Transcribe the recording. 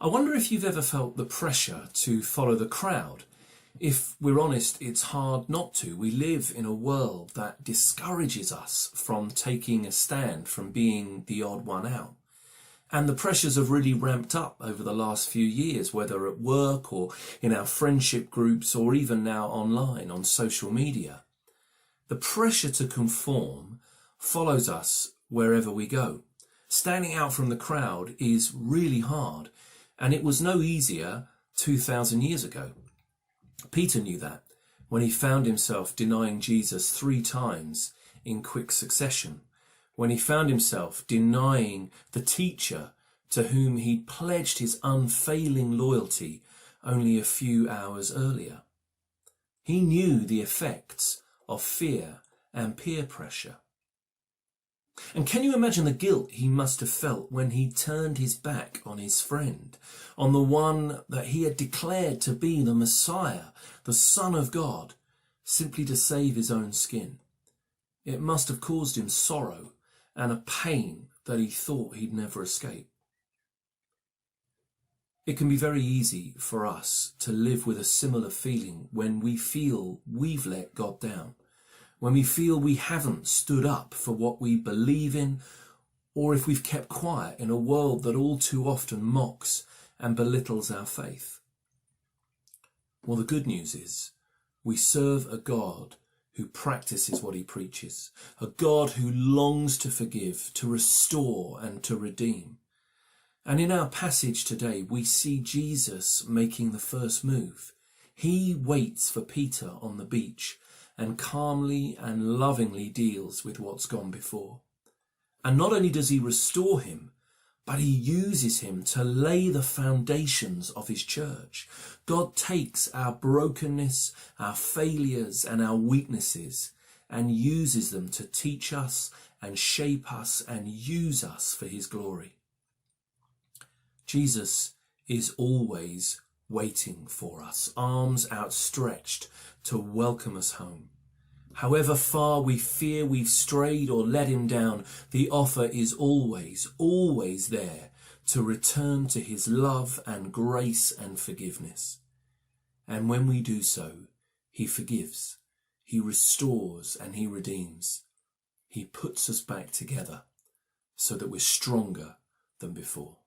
I wonder if you've ever felt the pressure to follow the crowd. If we're honest, it's hard not to. We live in a world that discourages us from taking a stand, from being the odd one out. And the pressures have really ramped up over the last few years, whether at work or in our friendship groups or even now online on social media. The pressure to conform follows us wherever we go. Standing out from the crowd is really hard, and it was no easier 2,000 years ago. Peter knew that when he found himself denying Jesus 3 times in quick succession, when he found himself denying the teacher to whom he'd pledged his unfailing loyalty only a few hours earlier. He knew the effects of fear and peer pressure. And can you imagine the guilt he must have felt when he turned his back on his friend, on the one that he had declared to be the Messiah, the Son of God, simply to save his own skin? It must have caused him sorrow and a pain that he thought he'd never escape. It can be very easy for us to live with a similar feeling when we feel we've let God down, when we feel we haven't stood up for what we believe in, or if we've kept quiet in a world that all too often mocks and belittles our faith. Well, the good news is we serve a God who practices what he preaches, a God who longs to forgive, to restore and to redeem. And in our passage today, we see Jesus making the first move. He waits for Peter on the beach and calmly and lovingly deals with what's gone before. And not only does he restore him, but he uses him to lay the foundations of his church. God takes our brokenness, our failures and our weaknesses and uses them to teach us and shape us and use us for his glory. Jesus is always waiting for us, arms outstretched to welcome us home. However far we fear we've strayed or let him down, the offer is always, always there to return to his love and grace and forgiveness. And when we do so, he forgives, he restores and he redeems. He puts us back together so that we're stronger than before.